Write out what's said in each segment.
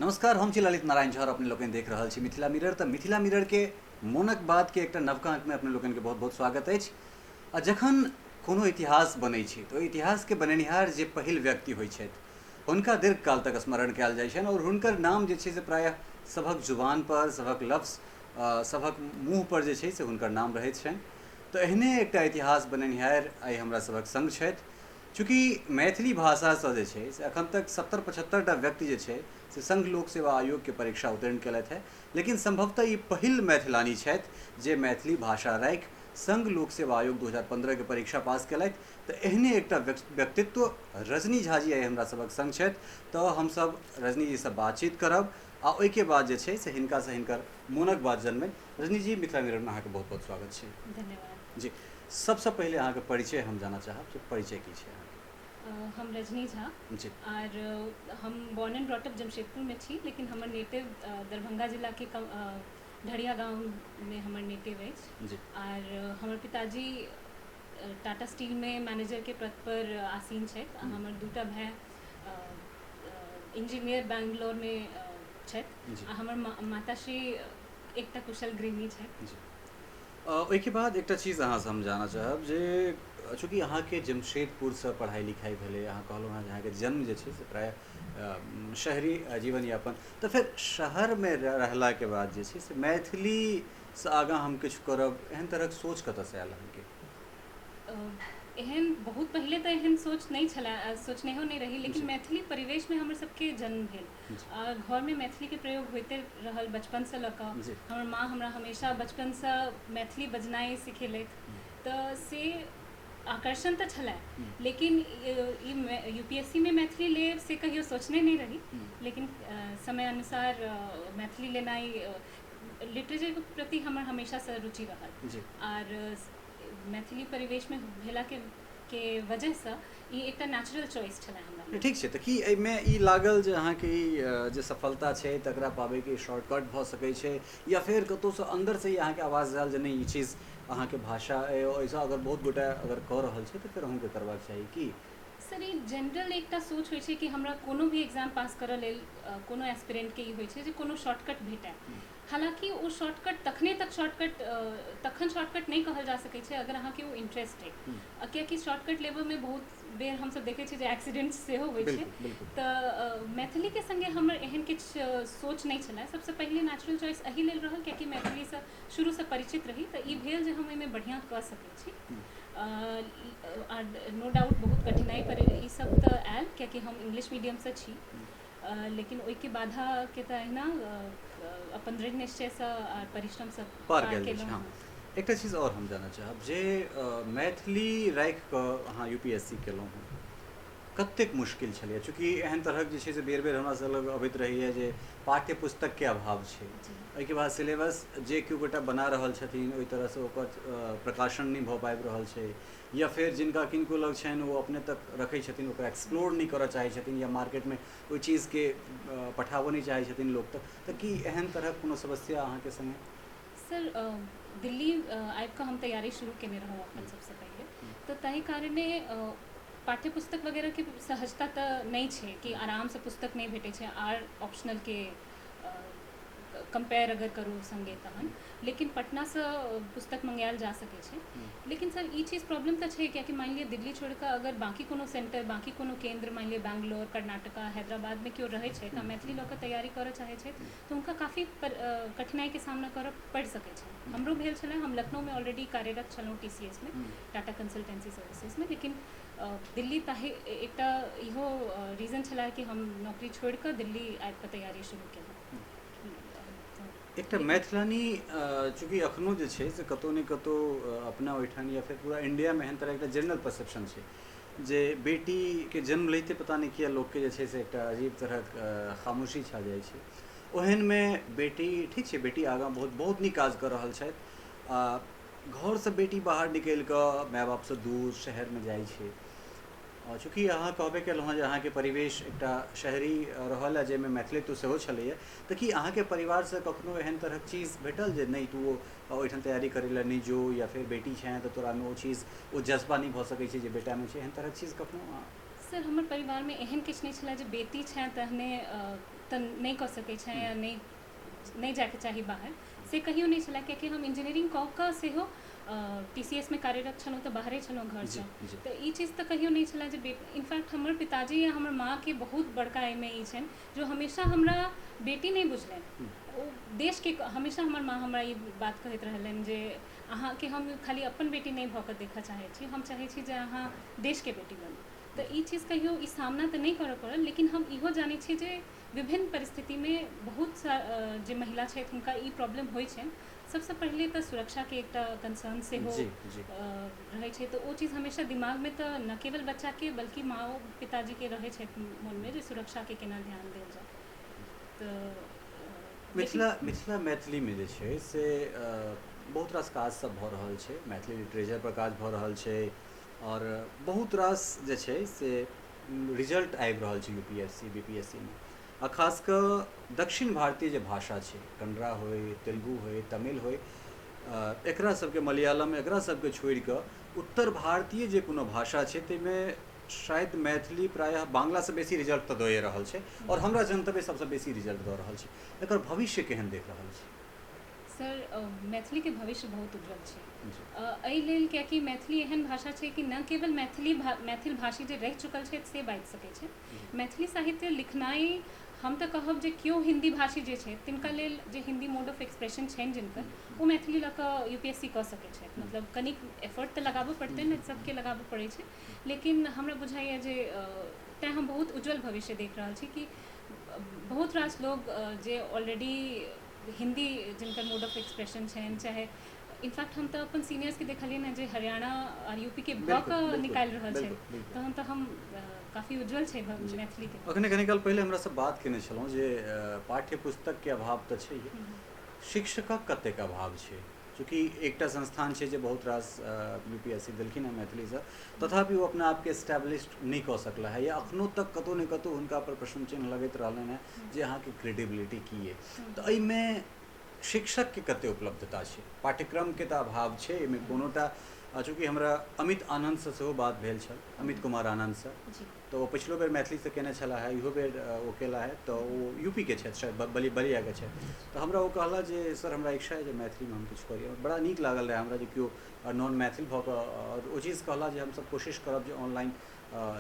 नमस्कार, हम छी ललित नारायण झा और अपने लोगन देख रहल छी मिथिला मिरर। तो मिथिला मिरर के मोनक बाद के एक नवका अंक में अपने लोगन के बहुत बहुत स्वागत अछि। आ जखन कोनो इतिहास बनै छै तो इतिहास के बनेनिहार जे पहिल व्यक्ति होइ छथि हुनका दीर्घकाल तक स्मरण कयल जाइ छनि और हुनकर नाम जे छै से प्रायः सभक जुबान पर, सभक लफ्ज, सभक मुँह पर जे छै से हुनकर नाम रहैत छनि। तो एहने एकटा इतिहास बनेनिहार आइ हमरा सभक संग छथि। चूँकि मैथिली भाषासँ जे छै से एखन तक 70-75टा व्यक्ति जे छै से संघ लोक सेवा आयोगके परीक्षा उत्तीर्ण केलथि है, लेकिन संभवतः ई पहिल मैथिलानी छथि जे मैथिली भाषा राखि संघ लोक सेवा आयोग 2015 के परीक्षा पास केलथि। तो एहने एकटा व्यक्तित्व रजनी झा जी आइ हमरा सभक संग छथि। तो हमसब रजनी जी से बातचीत करब आ ओहिके बाद जे छै से हिनका से हिनकर मोनक बात जनबै। रजनी जी, मिथिला मिररमे अहाँके बहुत बहुत स्वागत छै। धन्यवाद जी, सबसे पहले अहाँके परिचय हम जानना चाहब कि परिचय की छै अहाँके? हम रजनी झा जी और हम born and brought up Jamshedpur में छी, लेकिन हमर नेटिव दरभंगा जिला के ढड़िया गांव में हमर नेटिव अछि। जी और हमर पिताजी टाटा स्टील में मैनेजर के पद पर आसीन छथि। हमर दूटा भाई इंजीनियर बैंगलोर में छथि। जी हमर माताश्री एकटा कुशल गृहिणी छथि। जी ओहिके बाद एकटा चीज अहाँसँ हम जानऽ चाहब जे चूँकि अहाँके जमशेदपुरसँ पढ़ाइ लिखाइ भेलै, अहाँ कहलहुँ हँ जे अहाँके जन्म जे छै से प्रायः शहरी जीवन यापन, तऽ फेर शहरमे रहलाके बाद जे छै से मैथिलीसँ आगाँ हम किछु करब एहन तरहक सोच कतऽसँ आयल अहाँके? एहन बहुत पहले तो एहन सोच नहीं छला, सोचनेहो नहीं रही, लेकिन जी मैथिली परिवेश में हमर सबके जन्म भेल। जी घर में मैथिली के प्रयोग होते रहल बचपन से लऽ कऽ। जी हमर माँ हमरा हमेशा बचपन से मैथिली बजनाइ सिखेलथि, तऽ से आकर्षण तऽ छलै। लेकिन यूपीएससी में मैथिली लेब से कहियो सोचने नहीं रही, लेकिन समय अनुसार मैथिली लेनाइ, लिटरेचर के प्रति हमर हमेशा से रुचि रहल। जी और मैथिली परिवेश में भेला के वजह से ई एकटा नेचुरल चॉइस छलै हमरा। ठीक छै। तऽ कि एहिमे ई लागल जे अहाँके ई जे सफलता छै तकरा पाबैके शॉर्टकट भऽ सकै छै, या फेर कतहुसँ अन्दरसँ ही अहाँके आवाज आयल जे नहि ई चीज अहाँके भाषा अइ, ओहिसँ अगर बहुत गोटा अगर कऽ रहल छै तऽ फेर अहूँके करबाक चाही की? सर, ई जनरल एकटा सोच होइ छै कि हमरा कोनो भी एग्जाम पास करऽ लेल कोनो एस्पिरेंटके ई होइ छै जे कोनो शॉर्टकट भेटै। हालांकि ओ शॉर्टकट तखन शॉर्टकट नहीं कहल जा सकै छै अगर अहाँके ओ इंटरेस्ट है। कियाकि शॉर्टकट लेबऽमे बहुत बेर हमसब देखै छियै जे एक्सीडेंट्स सेहो होइ छै। बिल्कुल बिल्कुल तऽ मैथिलीके संगे हमर एहन किछु सोच नहीं छलै। सबसँ पहिले नेचुरल चॉइस एहि लेल रहल कियाकि मैथिलीसँ शुरूसँ परिचित रही, तऽ ई भेल जे हम एहिमे बढ़िआँ कऽ सकै छी। नो डाउट बहुत कठिनाइ पर ई सब तऽ आयल, कियाकि हम इंग्लिश मीडियमसँ छी। लेकिन ओहिके बाधाके तऽ अहिना अपन दृढ़ निश्चयसँ आ परिश्रमसँ पार पार कयल जाइ छै। केलहुँ हाँ, हँ। एकटा चीज और हम जानऽ चाहब जे मैथिली राखि कऽ अहाँ यूपीएससी केलहुँ हँ, कतेक मुश्किल छलै? चूँकि एहन तरहक जे छै से बेर बेर हमरा सब लग अबैत रहैए जे पाठ्य पुस्तकके अभाव छै, ओहिके बाद सिलेबस जे केओ गोटा बना रहल छथिन ओहि तरहसँ ओकर प्रकाशन नहि भऽ पाबि रहल छै, या फेर जिनका किनको लग छनि ओ अपने तक रखै छथिन, ओकरा एक्सप्लोर नहीं करऽ चाहै छथिन, या मार्केटमे ओहि चीजके पठाबऽ नहीं चाहै छथिन लोक तक। तऽ कि एहन तरहक कोनो समस्या अहाँके संगे? सर, दिल्ली आबि कऽ हम तैयारी शुरू केने रहौँ अपन सबसँ पहिले, तऽ ताहि कारणे पाठ्य पुस्तक वगैरहके सहजता तऽ नहीं छै कि आरामसँ पुस्तक नहीं भेटै छै आर ऑप्शनलके कंपेयर अगर करू संगे तहन। लेकिन पटनासँ पुस्तक मंगायल जा सकै छै। लेकिन सर ई चीज प्रॉब्लम तऽ छै, कियाकि मानि लिअ दिल्ली छोड़ि कऽ अगर बाकी कोनो सेंटर, बाकी कोनो केंद्र, मानि लिअ बैंगलोर, कर्नाटका, हैदराबादमे केओ रहै छै आ मैथिली लऽ कऽ तैयारी करऽ चाहै छै तऽ हुनका काफ़ी कठिनाइके सामना करऽ पड़ि सकै छै। हमरो भेल छलै, हम लखनऊमे ऑलरेडी कार्यरत छलहुँ TCS में, टाटा कंसल्टेंसी सर्विसेजमे। लेकिन दिल्ली ताहि एकटा इहो रीज़न छलै कि हम नौकरी छोड़ि कऽ दिल्ली आबि कऽ तैयारी शुरू केलहुँ। एकटा मैथिलानी चूँकि एखनो जे छै से कतहु ने कतहु अपना ओहिठाम या फेर पूरा इंडियामे एहन तरह एकटा जनरल परसेप्शन छै जे बेटीके जन्म लैते पता नहीं किया लोकके जे छै से एकटा अजीब तरहक खामोशी छा जाइ छै। ओहनमे बेटी ठीक छै, बेटी आगाँ बहुत बहुत नीक काज कऽ रहल छथि, आ घरसँ बेटी बाहर निकलि कऽ माय बापसँ दूर शहरमे जाइ छै। चूँकि अहाँ कहबे केलहुँ हँ जे अहाँके परिवेश एकटा शहरी रहल है जाहिमे मैथिलीत्व सेहो छलैए, तऽ कि अहाँके परिवारसँ कखनो एहन तरहक चीज भेटल जे नहीं तू ओहिठाम तैयारी करै लए नहीं जो, या फेर बेटी छै तऽ तोरामे ओ चीज, ओ जज्बा नहीं भऽ सकै छै जे बेटामे छै, एहन तरहक चीज कखनो? सर हमर परिवार में एहन किछु नहीं छला जे बेटी छै तहने तऽ नहीं कऽ सकै छै या नहीं जाके चाही बाहर से कहियो नहीं छला, कियाकि हम इंजीनियरिंग कऽ कऽ सेहो TCS में कार्यरत छलहुँ तऽ बाहरे छलहुँ घर जी, से। जी। तऽ ई चीज़ तऽ कहियो नहीं छला जे इनफैक्ट हमर पिताजी या हमर माँ के बहुत बड़का एहिमे ई छनि जो हमेशा हमरा बेटी नहीं बुझलनि, ओ देश के हमेशा हमर माँ हमरा ई बात कहैत रहलनि जे अहाँके हम खाली अपन बेटी नहीं भऽ कऽ देखऽ चाहै छी, हम चाहै छी जे अहाँ देश के बेटी बनू। तऽ ई चीज़ कहियो ई सामना तऽ नहीं करऽ पड़ल, लेकिन हम इहो जानै छी जे विभिन्न परिस्थिति में बहुत सा जे महिला छथि हुनका ई प्रॉब्लम होइ छनि। सबसे पहले तऽ सुरक्षा के एकटा कंसर्न सेहो जी, जी। रहै छै, तऽ ओ चीज़ हमेशा दिमाग में तऽ न केवल बच्चा के बल्कि माओ पिताजी के रहै छै मन में जे सुरक्षा के केना ध्यान देल जाए। तऽ मिथिला मैथिली में जे छै से बहुत रास काज सब भऽ रहल छै, मैथिली लिटरेचर पर काज भऽ रहल छै और बहुत रास जे छै से रिजल्ट आबि रहल छै UPSC BPSC में, आ खास कऽ दक्षिण भारतीय जे भाषा छै, कन्नड़ा होय, तेलुगु होय, तमिल होय, एकरा सबके मलयालम एकरा सबके छोड़ि कऽ उत्तर भारतीय जे कोनो भाषा छै ताहिमे शायद मैथिली प्रायः बांग्ला से बेसी रिजल्ट तऽ दए रहल छै और हमरा जनतव्य सबसे बेसी रिजल्ट दऽ रहल छै। एकर भविष्य केहन देख रहल छी? सर मैथिली के भविष्य बहुत उज्जवल छै, एहि लेल कियाकि मैथिली एहन भाषा छै कि न केवल मैथिल भाषी जे रहि चुकल छै से बाजि सकै छै, मैथिली साहित्य लिखनाइ हम तऽ कहब जे केओ हिंदी भाषी जे छै तिनका लेल जे हिंदी मोड ऑफ एक्सप्रेशन छनि जिनकर, ओ मैथिली लऽ कऽ UPSC कऽ सकै छै। मतलब कनिक एफर्ट तऽ लगाबऽ पड़तै ने, सबके लगाबऽ पड़ै छै, लेकिन हमरा बुझाइए जे तेँ हम बहुत उज्जवल भविष्य देख रहल छी कि बहुत रास लोग जे ऑलरेडी हिंदी जिनकर मोड ऑफ एक्सप्रेशन छनि, चाहे इनफैक्ट हम तऽ अपन सीनियर्स के देखलिए ना जे हरियाणा और UP के भऽ कऽ निकालि रहल छै, तहन तऽ हम काफ़ी उज्जवल छै मैथिली के। अखने कनि काल पहिले हमरा सब बात केने छलहुँ जे पाठ्य पुस्तक के अभाव तऽ छैहे, शिक्षकक कतेक अभाव छै, चूँकि एकटा संस्थान छै जे बहुत रास UPSC देलखिन हँ मैथिली से, तथापि वो अपना आपके एस्टैब्लिश्ड नहीं कऽ सकला है, या अखनो तक कतौ ने कतौ हुनका पर प्रश्न चिन्ह लगैत रहलनि हैं जे अहाँके क्रेडिबिलिटी की है। तऽ एहिमे शिक्षक के कते उपलब्धता छै? पाठ्यक्रम के तऽ अभाव छै, एहिमे कोनोटा चूँकि हमरा अमित आनंद से सेहो बात भेल छल, अमित कुमार आनंद से, तो वो पिछलो बेर मैथिली से केने छला है, इहो बेर वो केला है, तो वो UP के छथि, शायद बलिया के छथि। तो हमरा वो कहला जे सर हमरा इच्छा है जे मैथिली में हम किछु करी, बड़ा नीक लागल रहे हमरा जे केओ नॉन मैथिल भऽ कऽ और ओ चीज़ कहला जे हमसब कोशिश करब जे ऑनलाइन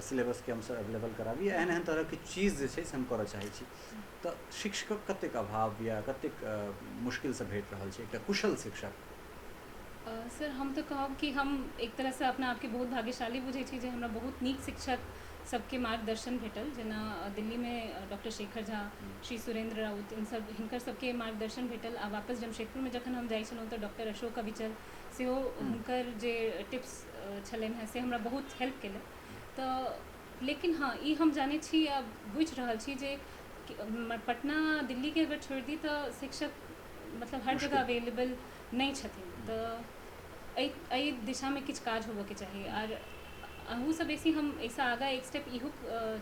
सिलेबस के हमसब अवेलेबल कराबी, एहन एहन तरह के चीज़ जे छै से हम करऽ चाहै छी। तऽ शिक्षकक कतेक अभाव या कतेक मुश्किल से भेट रहल छै एकटा कुशल शिक्षक? सर हम तो कहब कि हम एक तरह से अपना आपके बहुत भाग्यशाली बुझै छी जे हमरा बहुत नीक शिक्षक सबके मार्गदर्शन भेटल, जेना दिल्ली में डॉक्टर शेखर झा, श्री सुरेंद्र राउत, हिनकर सबके मार्गदर्शन भेटल। आ वापस जमशेदपुर में जखन हम जाइ छलहुँ तऽ डॉक्टर अशोक अविचल सेहो हुनकर जे टिप्स छलनि हैं से हमरा बहुत हेल्प केलनि। तऽ लेकिन हाँ ई हम जानै छी आ बुझि रहल छी जे पटना दिल्ली के अगर छोड़ि दी तऽ शिक्षक मतलब हर जगह अवेलेबल नहीं छथिन, तऽ एहि दिशा में किछु काज होबऽ के चाही। आर अहू से बेसी हम ऐसा आगा एक स्टेप इहो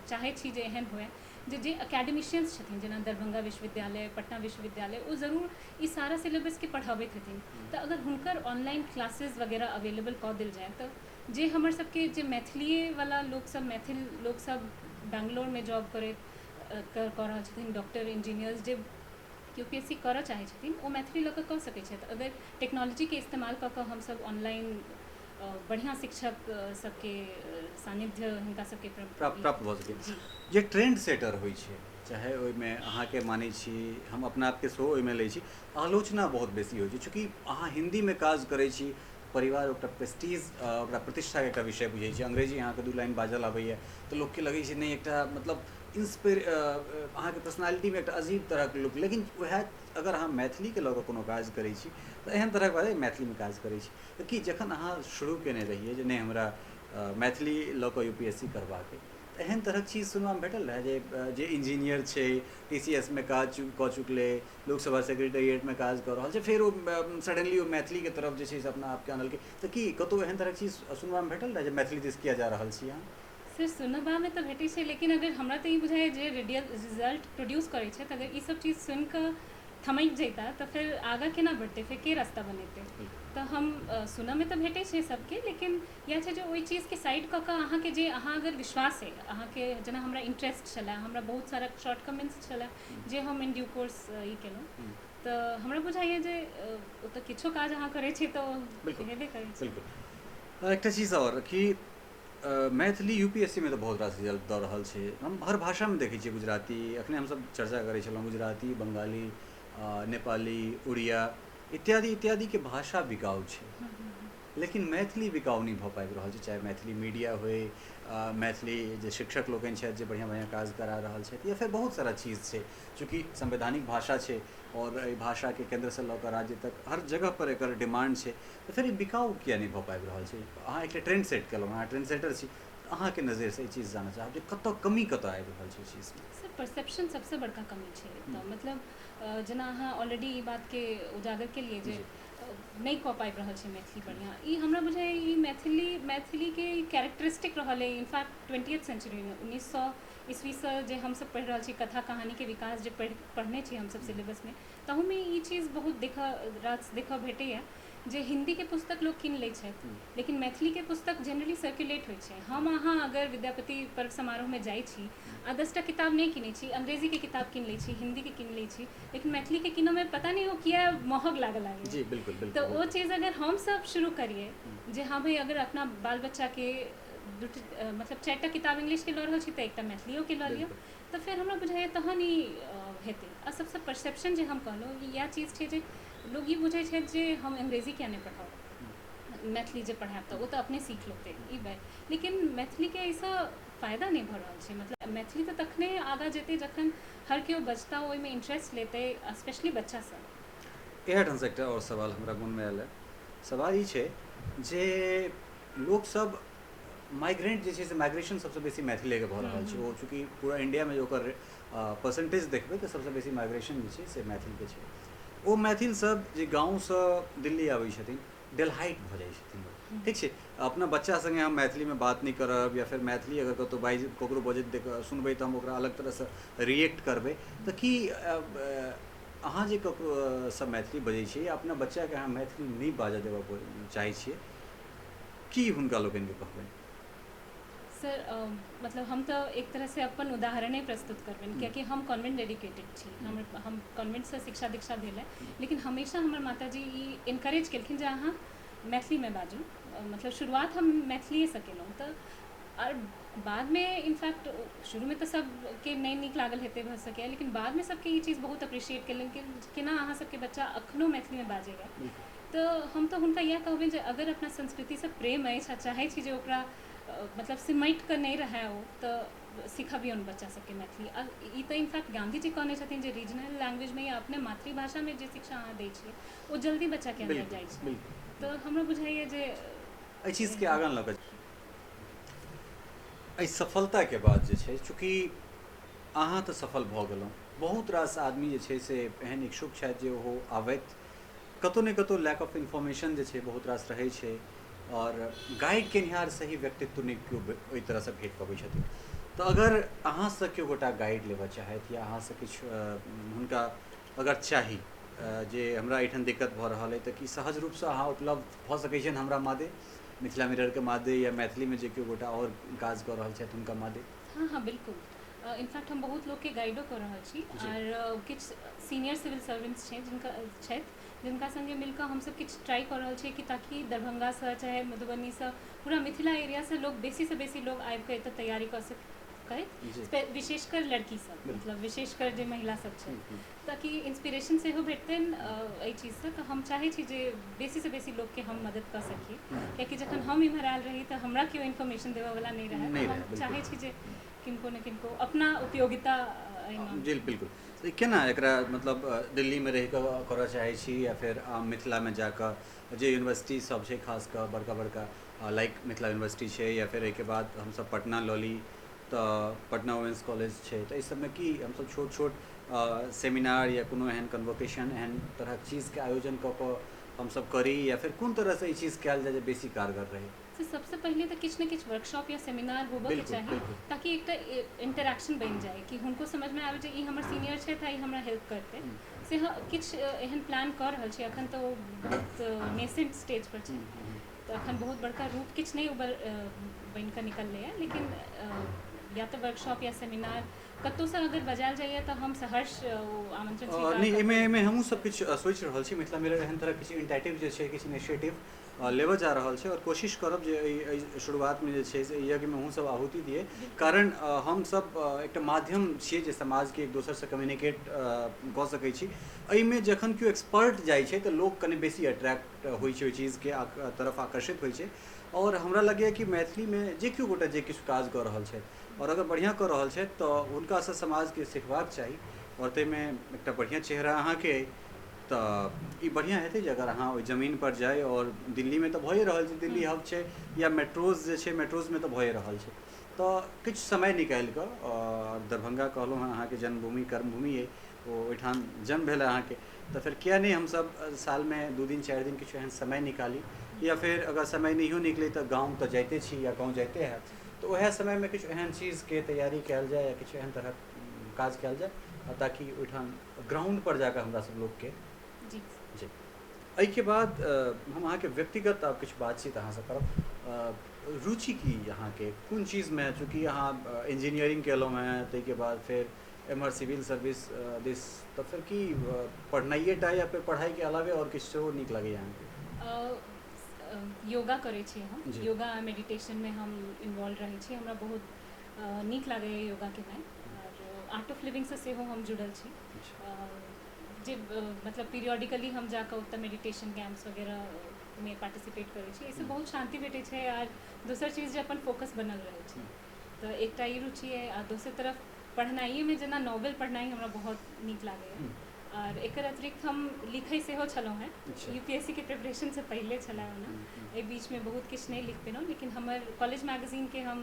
चाहै छी जे एहन हुए जे एकेडमिशियंस छथिन, जेना दरभंगा विश्वविद्यालय, पटना विश्वविद्यालय, वो जरूर ई सारा सिलेबस के पढ़ाबैत हेथिन, तऽ अगर हुनकर ऑनलाइन क्लासेस वगैरह अवेलेबल कऽ देल जाए तऽ जे हमर सबके जे मैथिलीए वाला लोग सब, मैथिल लोग सब बैंगलोर में जॉब कऽ रहल छथिन, डॉक्टर इंजीनियर्स जे UPSC करऽ चाहै छथिन ओ मैथिली लऽ कऽ सकै छथि। अगर टेक्नोलॉजी के इस्तेमाल कऽ कऽ हमसब ऑनलाइन बढ़िया शिक्षक सबके सानिध्य हिनका सबके प्राप्त भऽ सकै। जे ट्रेंड सेटर होइ छै, चाहे ओहिमे अहाँके मानै छी, हम अपना आपके सेहो ओहिमे लै छी, आलोचना बहुत बेसी होइ छै, चूँकि अहाँ हिंदीमे काज करै छी, परिवार ओकरा प्रेस्टीज ओकरा प्रतिष्ठाके एकटा विषय बुझै छै, अंग्रेजी अहाँके दू लाइन बाजल आबैए तऽ लोकके लगै छै नहि एकटा मतलब अहाँके पर्सनालिटीमे एकटा अजीब तरहके लुक। लेकिन वएह अगर अहाँ मैथिलीके लऽ कऽ कोनो काज करै छी तऽ एहन तरहके बात मैथिलीमे काज करै छी तऽ कि जखन अहाँ शुरू केने रहिए जे नहि हमरा मैथिली लऽ कऽ UPSC करबाक तऽ एहन तरहक चीज सुनबामे भेटल रहै जे इंजीनियर छै, TCS में काज कऽ चुकले, लोकसभा सेक्रेटेरिएटमे काज कऽ रहल छै, फेर ओ सडनली ओ मैथिलीके तरफ जे छै से अपना आपके आनलकै, तऽ कि कतहु एहन तरहक चीज सुनबामे भेटल रहै जे मैथिली दिस किया जा रहल छी अहाँ? सर सुनबामे तऽ भेटै छै, लेकिन अगर हमरा तऽ ई बुझाइए जे रिजल्ट प्रोड्यूस करै छै, अगर ई सब चीज सुनि कऽ थमक जैता तो फिर आगा केना बढ़ते, फिर के रास्ता बनेते। तो हम सुनऽ में तो भेटे छै सबके, लेकिन यह छै जो ओहि चीज के साइड कऽ कऽ अहाँके जे अहाँ अगर विश्वास है अहाँके, जेना हमरा इंटरेस्ट छलै, हमरा बहुत सारा शॉर्ट कमेंट्स छलै जे हम इन ड्यू कोर्स ई केलहुँ, तो हमरा बुझाइए जे ओतऽ किछो काज अहाँ करै छी तो हेबे करै छै। बिल्कुल। एकटा चीज और कि मैथिली यूपीएससी में तो बहुत रास रिजल्ट दऽ रहल छै। हम हर भाषा में देखै छियै, गुजराती, अखने हमसब चर्चा करै छलहुँ, गुजराती, बंगाली, नेपाली, उड़िया इत्यादि इत्यादि के भाषा बिकाऊ छै, लेकिन मैथिली बिकाऊ नहीं भऽ पाबि रहल छै। चाहे मैथिली मीडिया होय, मैथिली जे शिक्षक लोकनि छथि जे बढ़िआँ बढ़िआँ काज करा रहल छथि, या फिर बहुत सारा चीज़ छै चूँकि संवैधानिक भाषा छै और एहि भाषा के केंद्र से लऽ कऽ राज्य तक हर जगह पर एकर डिमांड छै, तो फिर ई बिकाऊ किया नहीं भऽ पाबि रहल छै। अहाँ एकटा ट्रेंड सेट केलहुँ, अहाँ ट्रेंड सेटर छी, अहाँके नज़र से ई चीज़ जानऽ चाहब जे कतऽ कमी कतऽ आबि रहल छै चीजमे। सर परसेप्शन सबसे बड़का कमी छै। तो मतलब जेना अहाँ ऑलरेडी ई बात के उजागर के लिए जे नहीं कऽ पाबि रहल छै मैथिली बढ़िआँ, ई हमरा बुझाइए ई मैथिली के कैरेक्टरिस्टिक रहल है। इनफैक्ट 20वीं सेंचुरी में 1900 ईस्वी से जे हमसब पढ़ि रहल छी कथा कहानी के विकास जे पढ़ने छी हमसब सिलेबस में, तहू में ई चीज़ बहुत देखऽ भेटैए जे हिंदी के पुस्तक लोग कीन लै छथि, लेकिन मैथिली के पुस्तक जनरली सर्कुलेट होइ छै। हम अहाँ अगर विद्यापति पर्व समारोह में जाइ छी आ 10टा किताब नहीं किनै छी, अंग्रेजी के किताब कीन लै छी, हिंदी के कीन लै छी, लेकिन मैथिली के किनऽ में पता नहीं हो किया महग लागल जी बिल्कुल बिल्कुल। तो वो चीज़ अगर हम सब शुरू करिए जे हाँ भाई अगर अपना बाल बच्चा के मतलब 4टा किताब इंग्लिश के लऽ रहल छी तो एकटा मैथिलियो के लऽ लिअ, तो फिर हमरा बुझाइए तहन ई हेतै। आ सबसे परसेप्शन जे हम कहलहुँ इएह चीज़ छै जे लोग ई बुझै छै जे हम अंग्रेजी किया नहीं पढ़ाओ, मैथिली जे पढ़ाएब तऽ ओ तऽ अपने सीख लेतै ई बात, लेकिन मैथिली के ऐसा फायदा नहीं भऽ रहल छै। मतलब मैथिली तऽ तखने आगाँ जेतै जखन हर केओ बचता ओहिमे इंटरेस्ट लेतै, स्पेशली बच्चा सब। इएह ढंग से एकटा और सवाल हमरा मन में आयल है। सवाल ई छै जे लोग सब माइग्रेंट जे छै से माइग्रेशन सबसे बेसी मैथिली के भऽ रहल छै। ओ चूँकि पूरा इंडिया में ओकर परसेंटेज देखबै तऽ सबसे बेसी माइग्रेशन जे छै से मैथिल के छै। ओ मैथिल सब जे गाँव से दिल्ली आबै छथिन डेलहाइट भऽ जाइ छथिन। ठीक छै, अपना बच्चा संगे हम मैथिली में बात नहीं करब, या फिर मैथिली अगर कतौ बाजि ककरो बजैत सुनबै तऽ हम ओकरा अलग तरह से रिएक्ट करबै। तऽ कि अहाँ जे ककरो से मैथिली बजै छियै, अपना बच्चा के अहाँ मैथिली नहीं बाजऽ देबऽ चाहै छियै, की हुनका लोकनि के कहबै? सर मतलब हम तो एक तरह से अपन उदाहरणे प्रस्तुत करबनि, कियाकि हम कॉन्वेंट एजुकेटेड छी, हम कॉन्वेंट से शिक्षा दीक्षा भेल है, लेकिन हमेशा हमर माताजी ई इनकरेज केलखिन जे अहाँ मैथिली में बाजू। मतलब शुरुआत हम मैथिलीए से केलहुँ। तो और बाद में इनफैक्ट शुरू में तो सबके नहीं नीक लागल हेतै भऽ सकैए, लेकिन बाद में सबके ई चीज़ बहुत अप्रिशिएट केलनि कि केना अहाँ सबके बच्चा अखनो मैथिली में बाजैए। तो हम तो हुनका इएह कहबै जे अगर अपना संस्कृति से प्रेम अछि आ चाहै छी जे ओकरा मतलब सिमटि कऽ नहीं रहै ओ, तो सिखबियौन बच्चा सबके मैथिली। आ ई तऽ इनफैक्ट गांधी जी कहने छथिन जे रीजनल लैंग्वेज में या अपने मातृभाषा में जे शिक्षा अहाँ दै छियै ओ जल्दी बच्चा के अंदर जाइ छै। तो हमरा बुझाइए जे एहि चीज के आगाँ लऽ कऽ एहि सफलता के बाद जे छै, चूँकि अहाँ तऽ सफल भऽ गेलहुँ, बहुत रास आदमी जे छै से एहन इच्छुक छथि जे ओ आबथि, कतौ ने कतौ लैक ऑफ इन्फॉर्मेशन जे छै बहुत रास रहै छै, और गाइड केनिहार सही व्यक्तित्व नहीं केओ ओहि तरह से भेट पबै छथिन। तऽ अगर अहाँ से केओ गोटा गाइड लेबऽ चाहथि, या अहाँ से किछु हुनका अगर चाही जे हमरा एहिठाम दिक्कत भऽ रहल अइ, तऽ कि सहज रूप से अहाँ उपलब्ध भऽ सकै छियनि हमरा मादे, मिथिला मिरर के मादे, या मैथिली में जे केओ गोटा और काज कऽ रहल छथि हुनका मादे? हाँ हाँ बिल्कुल। इनफैक्ट हम बहुत लोग के गाइडो कर रहल छी, और किछु सीनियर सिविल सर्वेंट्स छै जिनका संगे मिलकर हम सब किछु ट्राई कर रहल छी कि ताकि दरभंगा से चाहे मधुबनी से पूरा मिथिला एरिया से लोग बेसी से बेसी लोग आबि कऽ एतऽ तैयारी कऽ सकै, विशेषकर लड़की सब, मतलब विशेषकर जे महिला सब छै, ताकि इंस्पिरेशन सेहो भेटतनि एहि चीज से। तऽ हम चाहै छी जे बेसी से बेसी लोग के हम मदद कऽ सकी, कियाकि जखन हम इम्हर आयल रही तऽ हमरा केओ इन्फॉर्मेशन देबऽ वाला नहीं रहै। हम चाहै छी जे किनको ने किनको अपना उपयोगिता जी बिल्कुल। तो केना एकरा मतलब दिल्ली में रहि कऽ करऽ चाहै छी, या फिर मिथिला में जाकऽ जे यूनिवर्सिटी सब छै, खास कऽ बड़का बड़का लाइक मिथिला यूनिवर्सिटी छै, या फिर एहिके बाद हमसब पटना लऽ ली तऽ पटना वुमेन्स कॉलेज छै, तऽ एहि सबमे की हमसब छोट छोट सेमिनार या कोनो एहन कन्वोकेशन एहन तरहक चीज़ के आयोजन कऽ कऽ हमसब करी, या फिर कोन तरह से ई चीज़ कयल जाय जे बेसी कारगर रहे? से सबसे पहले तो किछ न किछ वर्कशॉप या सेमिनार होबऽ के बिल्कुल, चाही बिल्कुल। ताकि एक इंटरेक्शन बन जाए कि हुनको समझ में आवे जे ई हमर सीनियर छै तऽ ई हमरा हेल्प करते से किछ एहन प्लान कर रहल छी अखन तो बहुत नेसेंट स्टेज पर छै तऽ अखन बहुत बड़का रूप किछ नहीं बन कऽ निकललै है लेकिन या तो वर्कशॉप या सेमिनार कतौ से अगर बजायल जाइए तऽ हम सहर्ष आमंत्रण स्वीकार नहीं करबै। एमे हमहूँ सब किछु सोचि रहल छी मिथिला मिरर एहन तरह किछु इनिशिएटिव जे छै किछु इनिशिएटिव लेबऽ जा रहल छै और कोशिश करब जे एहि शुरुआतमे जे छै से यज्ञमे हमहूँ सब आहुति दिए कारण हम सब एकटा माध्यम छियै जे समाजके एक दोसरसँ कम्युनिकेट कऽ सकै छी। एहिमे जखन केओ एक्सपर्ट जाइ छै तऽ लोक कनि बेसी अट्रैक्ट होइ छै ओहि चीजके तरफ आकर्षित होइ छै और हमरा लगैए कि मैथिलीमे जे केओ गोटा जे किछु काज कऽ रहल छथि और अगर बढ़िआँ कऽ रहल छथि तऽ हुनकासँ समाजके सिखबाक चाही और ताहिमे एकटा बढ़िआँ चेहरा अहाँके अइ तऽ ई बढ़िआँ हेतै जे अगर अहाँ ओहि जमीनपर जाय और दिल्लीमे तऽ भए रहल छै दिल्ली हब छै या मेट्रोज जे छै मेट्रोजमे तऽ भए रहल छै तऽ किछु समय निकालि कऽ दरभंगा कहलहुँ हँ अहाँके जन्मभूमि कर्मभूमि अइ ओहिठाम जन्म भेल अहाँके तऽ फेर किया नहि हमसब सालमे 2 दिन 4 दिन किछु एहन समय निकाली या फिर अगर समय नहियो निकलै तऽ गाँव तऽ जाइते छी या गाँव जाइते हैब तऽ वएह समयमे किछु एहन चीजके तैयारी कयल जाय या किछु एहन तरहक काज कयल जाय ताकि ओहिठाम ग्राउंडपर जाकऽ हमरा सब लोकके जी जी। एहिके बाद हम अहाँके व्यक्तिगत आब किछु बातचीत अहाँसँ करब रुचि की अहाँके कोन चीजमे चूँकि अहाँ इंजीनियरिंग केलहुँ हैं ताहिके बाद फेर एम्हर सिविल सर्विस दिस तऽ फेर की पढ़नाइए टा या फेर पढ़ाइके अलावे और किछु सेहो नीक लगैए अहाँके? योगा करै छी हम जी। योगा मेडिटेशनमे हम इन्वॉल्व रहै छी हमरा बहुत नीक लागैए योगा केनाइ और आर्ट ऑफ लिविंगसँ सेहो हम जुड़ल छी जे मतलब पीरियडिकली हम जाकऽ ओतऽ मेडिटेशन कैंप्स वगैरहमे पार्टिसिपेट करै छी एहिसँ बहुत शांति भेटै छै और दोसर चीज जे अपन फोकस बनल रहै छै तऽ एकटा ई रुचि है आ दोसर तरफ पढ़नाइएमे जेना नॉवेल पढ़नाइ हमरा बहुत नीक लागैए और एकर अतिरिक्त हम लिखै सेहो छलहुँ हैं यूपीएससी के प्रिपरेशनसँ पहिले छलै ओना एहि बीचमे बहुत किछु नहीं लिख पेलहुँ लेकिन हमर कॉलेज मैगजीनके हम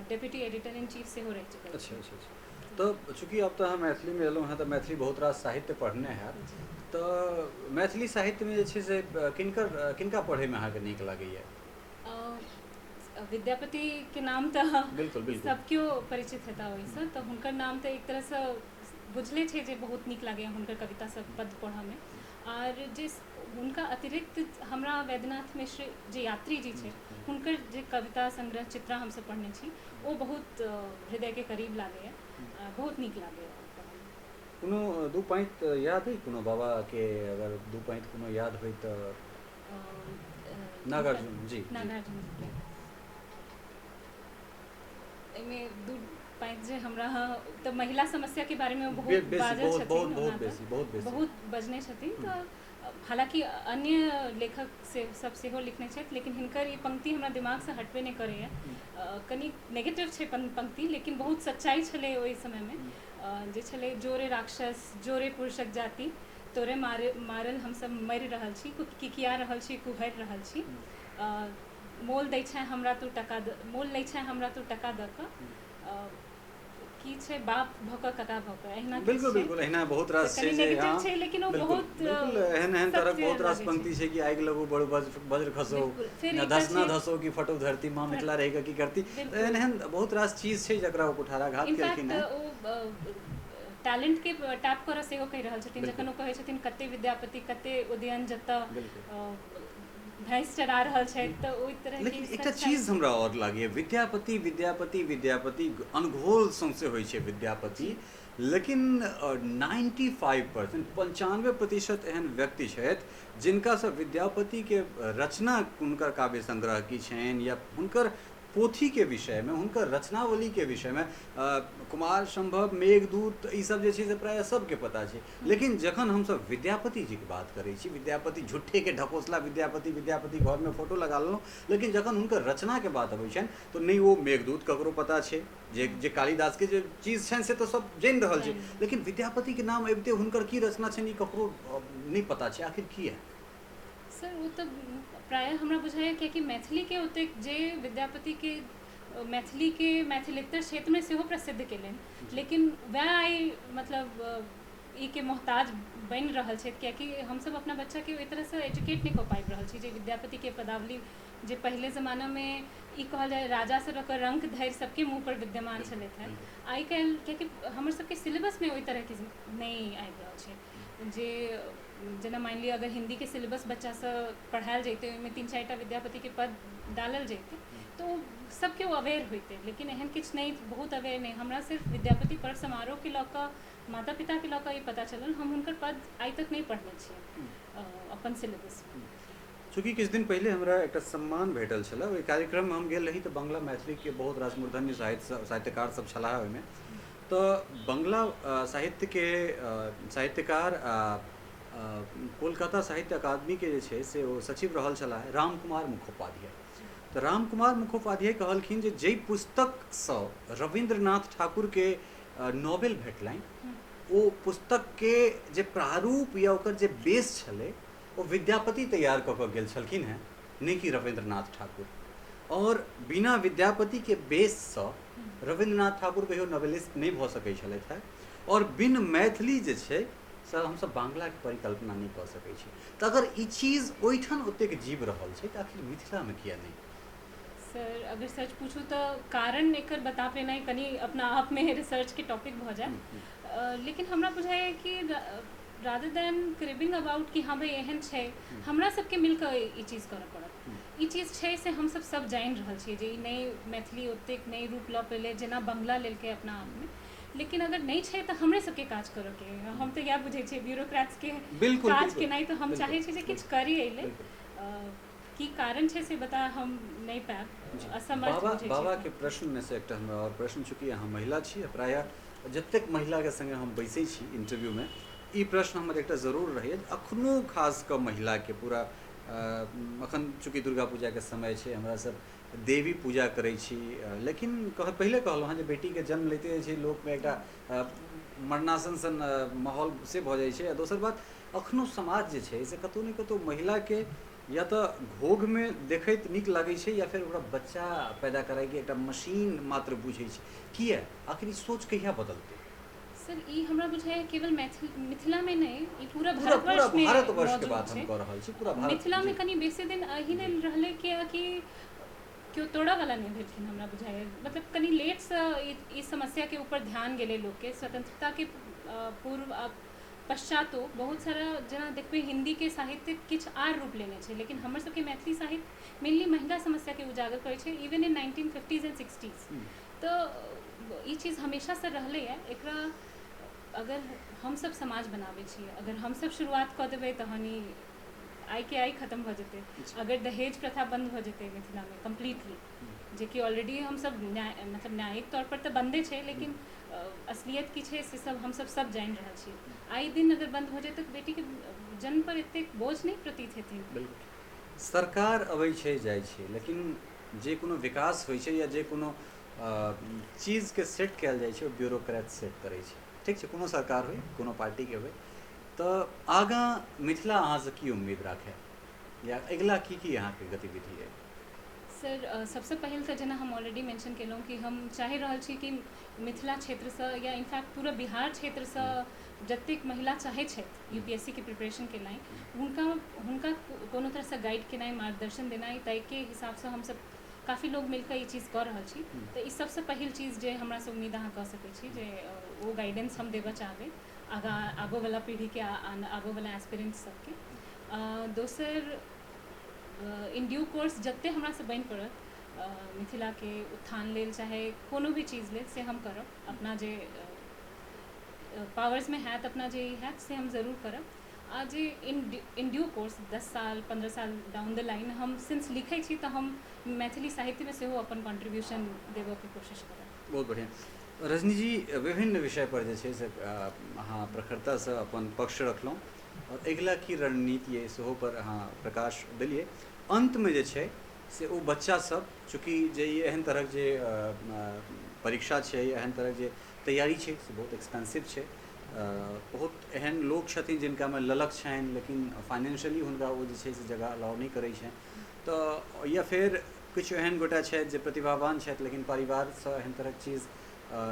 डेप्यूटी एडिटर इन चीफ सेहो रहि चुकल छी। अच्छा तो चूँकि अब तऽ अहाँ मैथिलीमे एलहुँ हैं तऽ मैथिली बहुत रास साहित्य पढ़ने हैब तऽ मैथिली साहित्यमे जे छै से किनका पढ़ैमे अहाँके नीक लागैए? विद्यापतिके नाम तऽ बिल्कुल बिल्कुल सब केओ परिचित हेता ओहिसँ तऽ हुनकर नाम तऽ एक तरहसँ बुझले छै जे बहुत नीक लागैए हुनकर कविता सब पद पढ़ऽमे और जे हुनका अतिरिक्त हमरा वैद्यनाथ मिश्र जे यात्री जी छै हुनकर जे कविता संग्रह चित्रा हमसब पढ़ने छी ओ बहुत हृदयके करीब लागैए बहुत नीक लागैए। कोनो दू पंक्ति याद अइ कोनो बाबाके अगर दू पंक्ति कोनो याद होइ तऽ? नागार्जुन जी नागार्जुन जी एहिमे दू पंक्ति जे हमरा तऽ महिला समस्याके बारेमे बहुत बाजल छथिन बहुत बजने छथिन तऽ हालांकि अन्य लेखक से सब सेहो लिखने छथि लेकिन हिनकर ई पंक्ति हमरा दिमागसँ हटबे नहि करैए कनि नेगेटिव छै पंक्ति लेकिन बहुत सच्चाई छलै ओहि समयमे जे छलै जोरे राक्षस जोरे पुरुषक जाति तोरे मारल हमसब मरि रहल छी किकिया रहल छी कुहरि रहल छी मोल दै छै हमरा तू टका मोल लै छै हमरा तू टका दऽ कऽ की छै बाप भऽ कऽ कका भऽ कऽ एहिना बिल्कुल बिल्कुल एहिना बहुत रास छै जे नेगेटिव छै लेकिन ओ बहुत एहन तरहक बहुत रास पंक्ति छै कि आगि लगो बड़ वज्र खसो धसना धसो कि फटो धरती माँ मिथिला रहि कऽ की करती एहन बहुत रास चीज छै जकरा ओ कुठाराघात केलखिन हैं। टैलेंट के टैप करऽ सेहो कहि रहल छथिन जखन ओ कहै छथिन कते विद्यापति कते उदयन जतऽ भैंस चरा रहल छै तऽ ओहि तरह लेकिन एकटा चीज हमरा और लागैए विद्यापति विद्यापति विद्यापति अनघोल सौंसे होइ छै विद्यापति लेकिन 95% 95% एहन व्यक्ति छथि जिनकासँ विद्यापतिके रचना हुनकर काव्य संग्रह की छनि या हुनकर पोथीके विषयमे हुनकर रचनावलीके विषयमे कुमार संभव मेघदूत ई सब जे छै से प्रायः सबके पता छै लेकिन जखन हमसब विद्यापति जीके बात करै छी विद्यापति झुट्ठेके ढकोसला विद्यापति घरमे फोटो लगा लेलहुँ लेकिन जखन हुनकर रचनाके बात अबै छनि तऽ नहि ओ मेघदूत ककरो पता छै जे कालिदासके जे चीज छनि से तऽ सब जानि रहल छै लेकिन विद्यापतिके नाम अबिते हुनकर की रचना छनि ई ककरो नहि पता छै आखिर किया? सर वो तऽ प्रायः हमरा बुझाइए कियाकि मैथिलीके ओतेक जे विद्यापतिके मैथिलीके मैथिलेतर क्षेत्रमे सेहो प्रसिद्ध केलनि लेकिन वएह आइ मतलब ई के मोहताज बन रहल छै, कियाकि हम सब अपना बच्चा के ओहि तरह से एजुकेट नहीं कऽ पाबि रहल छी। जे विद्यापति के पदावली जे पहले जमाना में ई कहल जाए राजा से लऽ कऽ रंक धरि सबके मुँह पर विद्यमान छलथि है, आइ काल्हि कियाकि हमर सबके सिलेबस में ओहि तरह के नहीं आबि रहल छै। जे जेना मान लिअ अगर हिंदी के सिलेबस बच्चा से पढ़ायल जैते, ओहिमे 3-4 टा विद्यापति के पद डालल जैते तो सबके वो अवेयर होते, लेकिन एहन किछु नहीं, बहुत अवेयर नहीं। हमरा सिर्फ विद्यापति पर्व समारोह के लऽ कऽ माता पिता के लऽ कऽ ई पता चलल, हम हुनकर पद आइ तक नहीं पढ़ने छियै अपन सिलेबस में। चूँकि किछु दिन पहले हमरा एक सम्मान भेटल छल, ओहि कार्यक्रम में हम गेल रही तो बंगला मैथिली के बहुत रास मूर्धन्य साहित्यकार सब छलाह ओहिमे। तो बंगला साहित्य के साहित्यकार कोलकाता साहित्य अकादमी के जे छै से ओ सचिव रहल छलाह राम कुमार मुखोपाध्याय। तो राम कुमार मुखोपाध्याय कहलखिन जे जै पुस्तक सँ रविंद्रनाथ ठाकुर के नॉवेल भेटलनि, ओ पुस्तक के जे प्रारूप या ओकर जे बेस छलै वो विद्यापति तैयार कऽ कऽ गेल छलखिन हैं, नहीं कि रविंद्रनाथ ठाकुर। और बिना विद्यापति के बेस सँ रविंद्रनाथ ठाकुर कहियो नॉवेलिस्ट नहीं भऽ सकै छलथि है, और बिन मैथिली जे छै सर हमसब बांग्ला के परिकल्पना नहीं कऽ सकै छी। तो अगर ई चीज ओहिठाम ओतेक जीव रहल छै तो आखिर मिथिला में किया नहीं? सर अगर सच पूछूँ तो कारण एकर बता पेनाइ कनी अपना आप में रिसर्च के टॉपिक भऽ जाए, लेकिन हमरा बुझाइए कि रादर देन क्रिबिंग अबाउट कि हाँ भाई एहन छै, हमरा सबके मिलकर ई चीज करऽ पड़त। ई चीज छै से हम सब जानि रहल छियै जे ई नहीं मैथिली ओतेक नहीं रूप लऽ पेले जेना बंगला लेलकै अपना आप में, लेकिन अगर नहीं छै तो हमरे सबके काज करऽ के। हम तो इएह बुझै छियै ब्यूरोक्रेट्स के काज के नहीं, तो हम चाहे छी जे किछु करी एहिले की कारण छै से बता हम नहीं पाएब, असमर्थ बुझै छी। बाबा के प्रश्न में से एकटा हमरा और प्रश्न, चूँकि अहाँ महिला छी, प्रायः जतेक महिला के संगे हम बैसै छी इंटरव्यू में, ई प्रश्न हमर एकटा जरूर रहैए अखनो खास कऽ महिला के पूरा अखन चूँकि दुर्गा पूजा के समय छै, हमरा सब देवी पूजा करै छी, लेकिन पहले कहलहुँ हँ जे बेटी के जन्म लेते छै लोक में एकटा मरणासन सन माहौल से भऽ जाइ छै। दोसर बात अखनो समाज जे छै से कतौ ने कतौ महिला के या तो घोघ में देखैत नीक लागै छै या फिर ओकरा बच्चा पैदा कराय के एकटा मशीन मात्र बुझै छै। किया आखिर ई सोच कहिया बदलतै? सर ई हमरा बुझाइए केवल मिथिला में नहीं, ई पूरा भारतवर्ष में भारतवर्ष के बात हम कह रहल छी, पूरा भारत मिथिला में कनी बेसी दिन एही नहि रहलै कि केओ तोड़ा वाला नहीं भेलखिन। हमरा बुझाइए मतलब कनी लेट से ई समस्या के ऊपर ध्यान गेलै लोग के। स्वतंत्रता के पूर्व पश्चातो बहुत सारा जेना देखबै हिंदी के साहित्य किछु आर रूप लेने छै, लेकिन हमर सबके मैथिली साहित्य मेनली महिला समस्या के उजागर करै छै even in 1950s and 60s। तो ई चीज हमेशा से रहलै है। एकरा अगर हम सब समाज बनाबै छियै, अगर हम सब शुरुआत कऽ देबै तहन ई आइ के आइ खत्म भऽ जेतै। अगर दहेज प्रथा बंद भऽ जेतै मिथिला में कम्प्लीटली, जे कि ऑलरेडी हम सब मतलब न्यायिक तौर पर तो बंदे छै, लेकिन असलियत की छै से सब हम सब जानि रहल छी। आइ दिन अगर बंद हो जाए तो बेटी के जन्म पर एतेक बोझ नहीं प्रतीत हेथिन। सरकार अबै छै जाइ छै, लेकिन जे कोनो विकास होइ छै या जे कोनो चीज के सेट कयल जाइ छै ओ ब्यूरोक्रेट सेट करै छै। ठीक छै, कोनो सरकार होइ, कोनो पार्टी के होइ, तो आगाँ मिथिला अहाँ से की उम्मीद राखे या अगिला की अहाँ के गतिविधि है? सर सबसे पहले तो जेना हम ऑलरेडी मेंशन केलहुँ कि हम चाहि रहल छी कि मिथिला क्षेत्र से या इनफैक्ट पूरा बिहार क्षेत्र से जतेक महिला चाहे छथि यूपीएससी के प्रिपरेशन के लाइन, हुनका कोनो तरह से गाइड केनाइ, मार्गदर्शन देनाइ, ताहि के हिसाब से हम सब काफ़ी लोग मिलकर ये चीज़ कर रहल छी। तो ई सबसे पहिल चीज़ जे हमरा से उम्मीद अहाँ कऽ सकै छी जे वो गाइडेंस हम देबऽ चाहबै आगो वाला पीढ़ी के, आगो वाला एस्पिरेंट्स सबके। दोसर इन ड्यू कोर्स जते हमरा से बनि पड़त मिथिला के उत्थान लेल चाहे कोनो भी चीज़ लेल से हम करब, अपना जे पावर्स में हैत, अपना जे हैत से हम ज़रूर करब। आ जे इन ड्यू कोर्स 10 साल 15 साल डाउन द लाइन हम सिंस लिखै छी तो हम मैथिली साहित्य में सेहो अपन कंट्रीब्यूशन देबऽ के कोशिश करब। बहुत बढ़िया। रजनी जी विभिन्न विषय पर जे छै से अहाँ प्रखरता से अपन पक्ष रखलहुँ और अगिला की रणनीति है सेहो पर अहाँ प्रकाश देलिए। अंत में जे छै से ओ बच्चा सब चूँकि जे एहन तरह जे परीक्षा छै, एहन तरह जे तैयारी छै से बहुत एक्सपेंसिव छै, बहुत एहन लोग छथिन जिनका में ललक छनि लेकिन फाइनेंशियली हुनका वो जे छै से जगह अलाउ नहीं करै छनि, तो या फिर किछु एहन गोटा छथि जे प्रतिभावान छथि लेकिन परिवार से एहन तरह चीज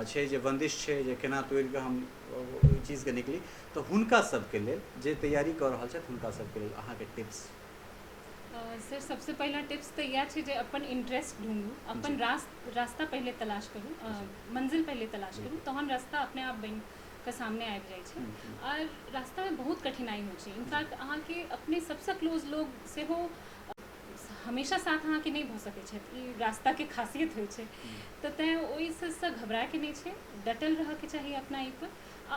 छै जे बंदिश छै जे केना तोड़ि कऽ हम ओहि चीजके निकली तो हुनका सबके लेल जे तैयारी कऽ रहल छथि हुनका सबके लेल अहाँके टिप्स। सर सबसे पहला टिप्स तो यह है जे अपन इंटरेस्ट ढूंढू, अपन रास्ता पहले तलाश करूँ, मंजिल पहले तलाश करूँ, तहन रास्ता अपने आप बन के सामने आबि जाइ छै। और रास्ता में बहुत कठिनाई होइ छै, इनफैक्ट अहाँ के अपने सबसे क्लोज लोग सेहो हमेशा साथ अहाँ के नहीं भऽ सकै छथि, ई रास्ता के खासियत होइ छै। तो तैं ओहिसँ घबराए के नहीं छै, डटल रह के चाहिए अपना ई पर,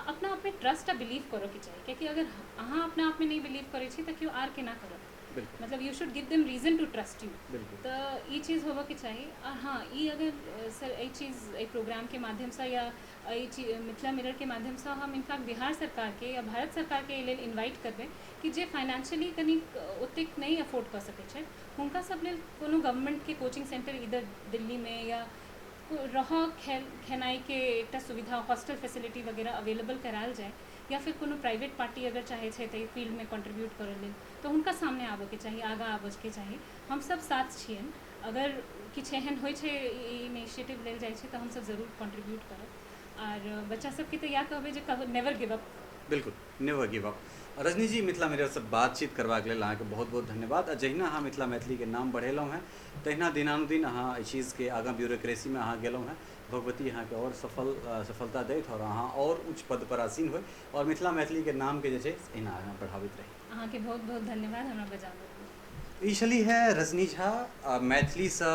अपना आप में ट्रस्ट आ बिलीव करऽ के चाहिए, कियाकि अगर अहाँ अपना आप में नहीं बिलीव करै छी तऽ केओ आर केना करत। मतलब यू शुड गिव देम रीजन टू ट्रस्ट यू। तो ये चीज़ होबे के चाहिए। और हाँ, ये अगर सर ये चीज़ प्रोग्राम के माध्यम से या मिथिला मिरर के माध्यम से हम इनफैक्ट बिहार सरकार के या भारत सरकार के लेल इन्वाइट करबै कि जे फाइनेंशियली कनिक ओतेक नहीं अफोर्ड कर सकै छै, हुनका सब लेल कोनो गवर्नमेंट के कोचिंग सेंटर इधर दिल्ली में या रह खेनाई के एकटा सुविधा हॉस्टल फैसिलिटी वगैरह अवेलेबल करायल जाए, या फिर कोनो प्राइवेट पार्टी अगर चाहे छै तऽ फील्ड में कंट्रीब्यूट करे लेल तो हुनका सामने आबे के चाहिए, आगा आबे के चाहिए। हम सब साथ छियन, अगर किछु एहन होइ छै इनिशिएटिव लेल जाइ छै तऽ हम सब जरूर कंट्रीब्यूट करब। और बच्चा सबके तऽ इएह कहबै जे नेवर गिव अप। बिल्कुल, नेवर गिव अप। रजनी जी, मिथिला मिरर से बातचीत करबाक लेल अहाँके बहुत बहुत धन्यवाद। आ जहिना अहाँ मिथिला मैथिली के नाम बढ़ेलहुँ हैं तहिना दिनानुदिन अहाँ एहि चीज़के आगाँ ब्यूरोक्रेसी में अहाँ गेलहुँ हैं। भगवती अहाँके और सफलता दैत और अहाँ और उच्च पद पर आसीन होय और मिथिला मैथिली के नाम के जे छै एहिना आगाँ बढ़ाबैत रही। अहाँके बहुत बहुत धन्यवाद हमरा बजाबै। ई छली है रजनी झा, मैथिली से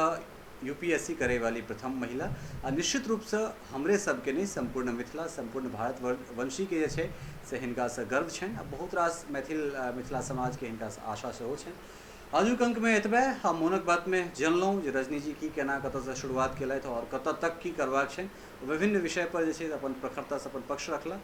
यूपीएससी करे वाली प्रथम महिला। आ निश्चित रूप से हमरे सबके नहीं, संपूर्ण मिथिला, संपूर्ण भारतवंशी के जे छै से हिनका से गर्व छनि। आ बहुत रास मिथिला समाज के हिनका से आशा सेहो छनि। आजुक अंक में एतबे। हम मोनक बात में जानलहुँ जे रजनी जी की केना कतऽ शुरुआत केलथि और कतऽ तक की करबाक छनि, विभिन्न विषय पर जे छै अपन प्रखरता से अपन पक्ष रखला।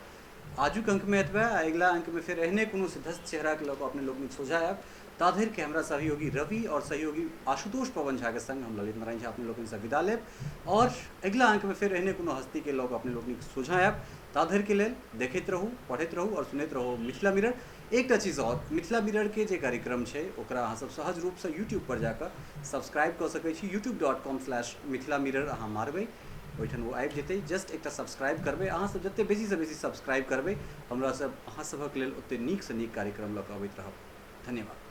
आजुक अंक में एतबे। अगिला अंक में फिर एहने कोनो सिद्धस्त चेहरा के लऽ अपने लोकनिक सोझा आयब। ताधरि के हमरा सहयोगी रवि और सहयोगी आशुतोष पवन झा के संग हम ललित नारायण झा अपने लोकनि से विदा लेब और अगिला अंक में फिर एहने कोनो हस्ती के लऽ अपने लोकनिक सोझा आयब। ताधरि के लेल देखैत रहू, पढ़ैत रहू और सुनैत रहू मिथिला मिरर। एकटा चीज़ और, मिथिला मिरर के जे कार्यक्रम छै ओकरा अहाँ सब सहज रूप से यूट्यूब पर जाकर सब्सक्राइब कर सकै छी। youtube.com/मिथिला मिरर अहाँ मारबै, ओहिठाम वो आबि जेतै। जस्ट एकटा सब्सक्राइब करबै। अहाँ सब जते बेसी से बेसी सब्सक्राइब करबै, हमरा सब अहाँ सभक लेल ओते नीक से नीक कार्यक्रम लऽ कऽ अबैत रहब। धन्यवाद।